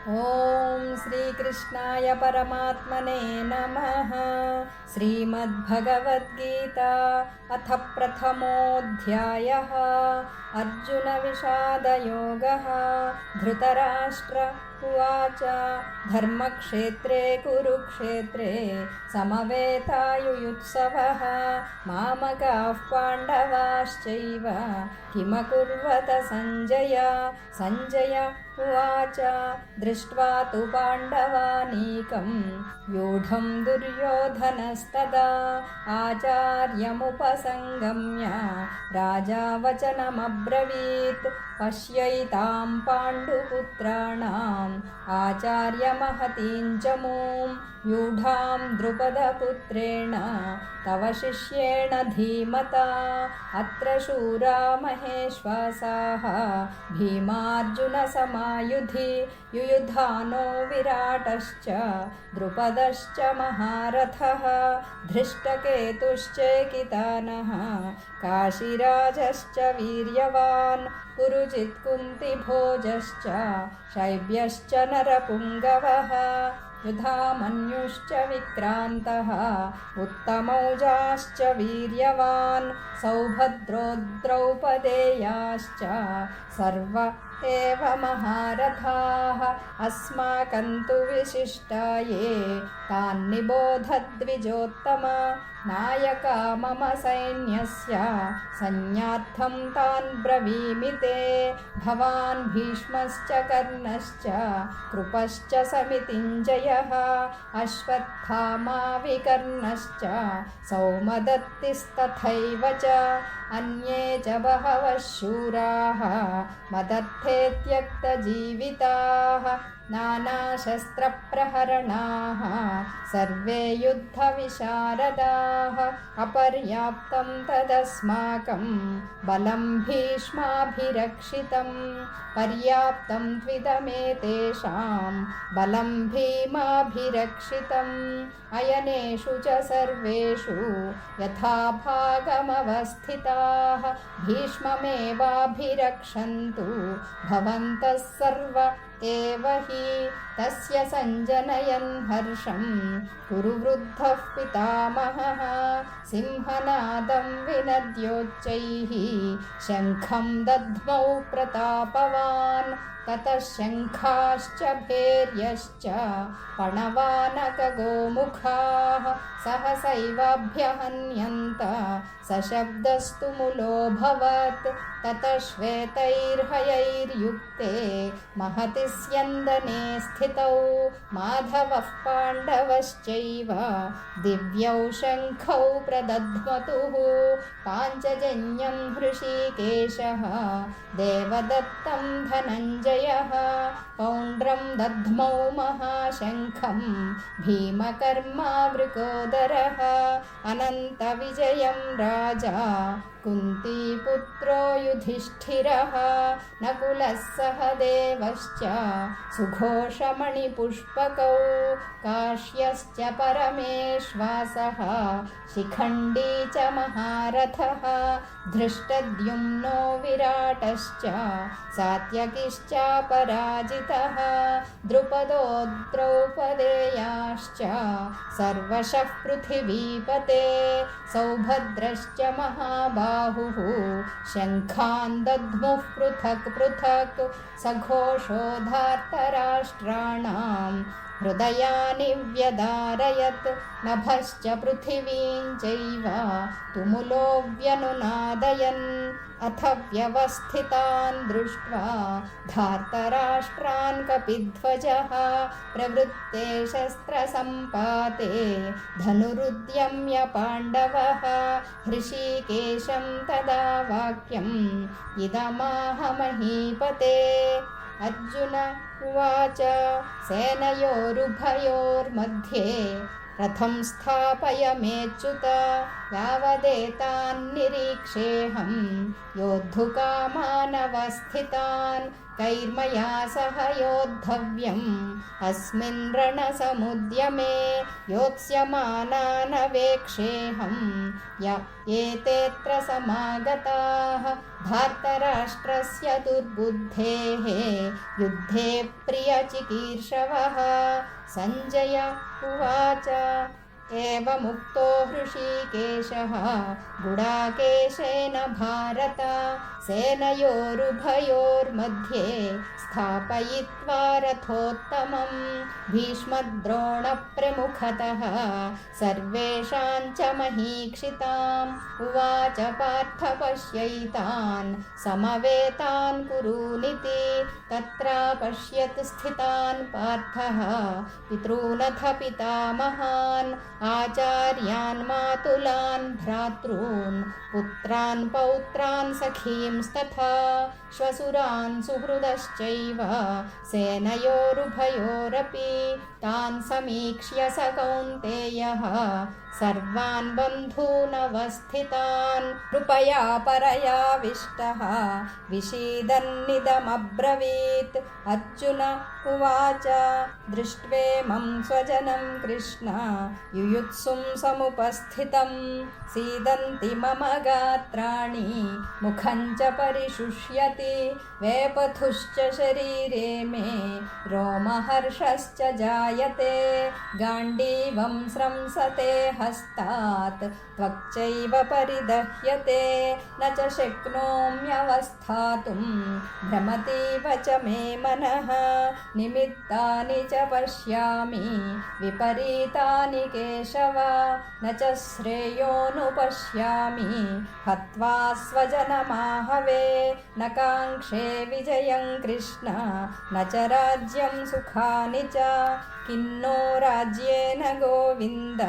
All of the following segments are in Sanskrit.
ॐ श्रीकृष्णाय परमात्मने नमः। श्रीमद्भगवद्गीता अथ प्रथमोऽध्यायः। अर्जुन विषादयोगः। धृतराष्ट्र उवाच धर्मक्षेत्रे कुरुक्षेत्रे समवेतायुयुत्सवः मामकाः पाण्डवाश्चैव किमकुर्वत सञ्जय। सञ्जय उवाच दृष्ट्वा तु पाण्डवानीकं व्यूढं दुर्योधनस्तदा आचार्यमुपसङ्गम्य राजा वचनमब्रवीत् पश्यैतां पाण्डुपुत्राणाम् आचार्यमहतीं च मूं व्यूढां द्रुपदपुत्रेण तव शिष्येण धीमता। अत्र शूरा महेश्वासाः भीमार्जुनसमायुधि युयुधानो विराटश्च द्रुपदश्च महारथः धृष्टकेतुश्चेकितानः काशीराजश्च वीर्यवान् पुरुजित् कुन्तिभोजश्च शैब्यश्च नरपुङ्गवः युधामन्युश्च विक्रान्तः उत्तमौजाश्च वीर्यवान् सौभद्रो द्रौपदेयाश्च सर्व एव महारथाः अस्माकं तु विशिष्टाये तान् निबोधद्विजोत्तम। नायका मम सैन्यस्य सैन्यार्थं तान् ब्रवीमि ते। भवान् भीष्मश्च कर्णश्च कृपश्च समितिञ्जयः अश्वत्थामा विकर्णश्च सौमदत्तिस्तथैव च अन्ये च बहवः शूराः मदर्थे त्यक्तजीविताः नानाशस्त्रप्रहरणाः सर्वे युद्धविशारदाः। अपर्याप्तं तदस्माकं बलं भीष्माभिरक्षितं पर्याप्तं त्विदमेतेषां बलं भीमाभिरक्षितम्। अयनेषु च सर्वेषु यथाभागमवस्थिताः भीष्ममेवाभिरक्षन्तु भवन्तः सर्व एव हि। तस्य सञ्जनयन् हर्षं कुरु वृद्धः पितामहः सिंहनादं विनद्योच्चैः शङ्खं दद्मौ प्रतापवान्। ततः शङ्खाश्च भैर्यश्च पणवानकगोमुखाः सहसैवाभ्यहन्यन्त सशब्दस्तु मुलोऽभवत्। ततः श्वेतैर्हयैर्युक्ते महति स्यन्दने स्थितौ माधवः पाण्डवश्चैव दिव्यौ शङ्खौ प्रदध्मतुः। पाञ्चजन्यं हृषीकेशः देवदत्तं धनञ्जयः पौण्ड्रं दध्मौ महाशङ्खं भीमकर्मा वृकोदरः। अनन्तविजयं राजा कुन्तीपुत्रो युधिष्ठिरः नकुलः सहदेवश्च सुघोषमणिपुष्पकौ काश्यश्च परमेश्वासः शिखण्डी च महारथः धृष्टद्युम्नो विराटश्च सात्यकिश्च पराजितः द्रुपदो द्रौपदेयाश्च सर्वशः पृथिवीपते सौभद्रश्च महाबाहुः शङ्खान् दद्मुः पृथक् पृथक् सघोषोधार्तराष्ट्राणां हृदयानि व्यदारयत् नभश्च पृथिवीं चैव तुमुलो व्यनुनादयन्। अथ व्यवस्थितान् दृष्ट्वा धार्तराष्ट्रान् कपिध्वजः प्रवृत्ते शस्त्रसम्पाते धनुरुद्यम्य पाण्डवः हृषीकेशं तदा वाक्यम् इदमाह महीपते। अर्जुन उवाच सेनयोरुभयोर्मध्ये रथं स्थापय मेच्युत यावदेतान्निरीक्षेऽहं योद्धुकामानवस्थितान् कैर्मया सह योद्धव्यम् अस्मिन् रणसमुद्यमे योत्स्यमानानवेक्षेऽहं य एतेऽत्र समागताः धार्तराष्ट्रस्य दुर्बुद्धेः युद्धे प्रियचिकीर्षवः। सञ्जय उवाच एवमुक्तो हृषीकेशः गुडाकेशेन भारत सेनयोरुभयोर्मध्ये स्थापयित्वा रथोत्तमम् भीष्मद्रोणप्रमुखतः सर्वेषां च महीक्षिताम् उवाच पार्थ पश्यैतान् समवेतान् कुरूनिति तत्रा पश्यत् स्थितान् पार्थः पितॄनथ पितामहान् आचार्यान् मातुलान् भ्रातॄन् पुत्रान् पौत्रान् सखींस्तथा श्वशुरान् सुहृदश्चैव सेनयोरुभयोरपि तान् समीक्ष्य स कौन्तेयः सर्वान् बन्धूनवस्थितान् कृपया परयाविष्टः विषीदन्निदमब्रवीत् अर्जुन उवाच दृष्ट्वेमं स्वजनं कृष्ण युयुत्सुं समुपस्थितं सीदन्ति मम गात्राणि मुखं च परिशुष्यति वेपथुश्च शरीरे मे रोमहर्षश्च जायते गाण्डीवं स्रंसते हस्तात् त्वक्चैव परिदह्यते न च शक्नोम्यवस्थातुं भ्रमतीव च मे मनः निमित्तानि च पश्यामि विपरीतानि केशव न च श्रेयोनुपश्यामि हत्वा स्वजनमाहवे न काङ्क्षे विजयं कृष्ण न च राज्यं सुखानि च किन्नो राज्येन गोविन्द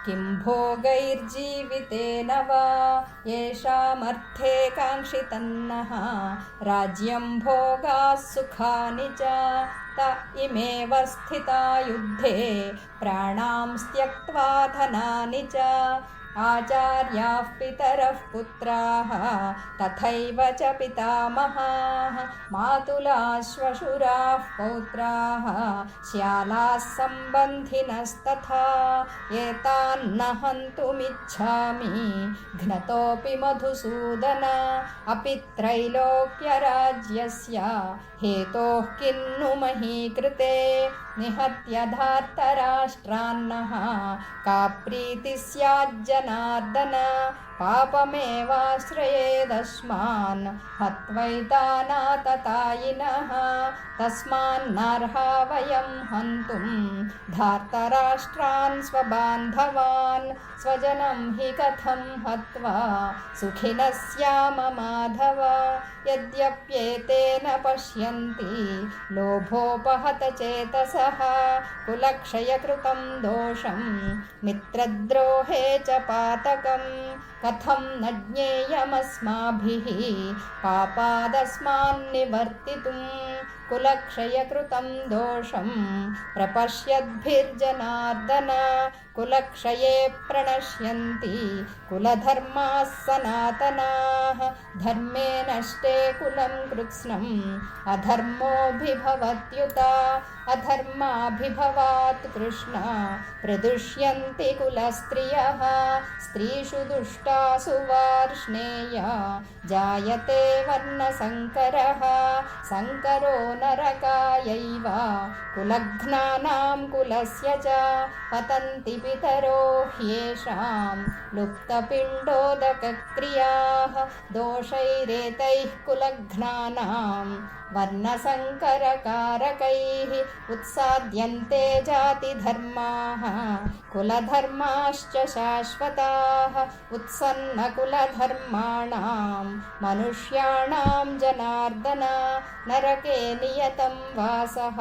किं भोगैर्जीवितेन वा येषामर्थे काङ्क्षितन्नः राज्यं भोगाः सुखानि च त इमेव स्थिता युद्धे प्राणां त्यक्त्वा धनानि च आचार्याः पितरः पुत्राः तथैव च पितामहाः मातुलाः श्वशुराः पौत्राः श्यालाः सम्बन्धिनस्तथा एतान्न हन्तुमिच्छामि घ्नतोऽपि मधुसूदन अपि त्रैलोक्यराज्यस्य हेतोः किन्नु मही कृते निहत्य धार्तराष्ट्रान्नः का प्रीतिः स्याज्जनार्दन पापमेवाश्रयेदस्मान् हत्वैतानाततायिनः तस्मान्नार्हा वयं हन्तुं धार्तराष्ट्रान् स्वबान्धवान् स्वजनं हि कथं हत्वा सुखिनः स्याम माधव यद्यप्येतेन पश्यन्ति लोभोपहत चेतसः कुलक्षयकृतं दोषं मित्रद्रोहे च पातकं कथं न ज्ञेयमस्माभिः पापादस्मान्निवर्तितुं कुलक्षयकृतं दोषं प्रपश्यद्भिर्जनार्दन कुलक्षये प्रणश्यन्ति कुलधर्माः सनातनाः धर्मे नष्टे कुलं कृत्स्नम् अधर्मोऽभिभवत्युत अधर्माभिभवात् कृष्ण प्रदुष्यन्ति कुलस्त्रियः स्त्रीषु दुष्टासु वार्ष्णेय जायते वर्णसङ्करः सङ्करो नरकायैव कुलघ्नानां कुलस्य च पतन्ति पितरो ह्येषां लुप्तपिण्डोदकक्रियाः दोषैरेतैः कुलघ्नानां वर्णसङ्करकारकैः उत्साद्यन्ते जातिधर्माः कुलधर्माश्च शाश्वताः उत्सन्नकुलधर्माणां मनुष्याणां जनार्दन नरके नियतं वासः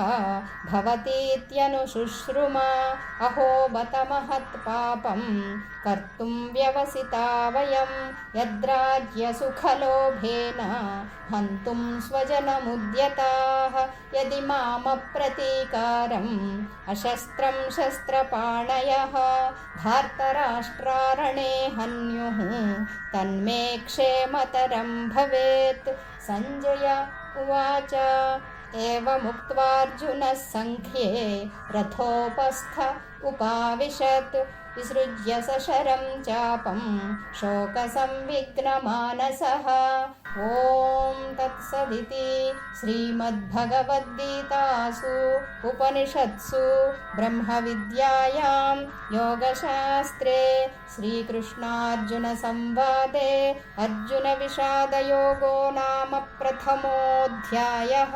भवतीत्यनुशुश्रुम अहो बत महत्पापं कर्तुं व्यवसिता वयं यद्राज्यसुखलोभेन हन्तुं स्वजनमुद्यताः यदि मामप्रतीकारम् अशस्त्रं शस्त्रपाणयः धार्तराष्ट्रारणे हन्युः तन्मे क्षेमतरं भवेत्। सञ्जय उवाच एवमुक्त्वार्जुनः सङ्ख्ये रथोपस्थ उपाविशत् विसृज्य सशरं चापं शोकसंविघ्नमानसः। ॐ तत्सदिति श्रीमद्भगवद्गीतासु उपनिषत्सु ब्रह्मविद्यायां योगशास्त्रे श्रीकृष्णार्जुनसंवादे अर्जुनविषादयोगो नाम प्रथमोऽध्यायः।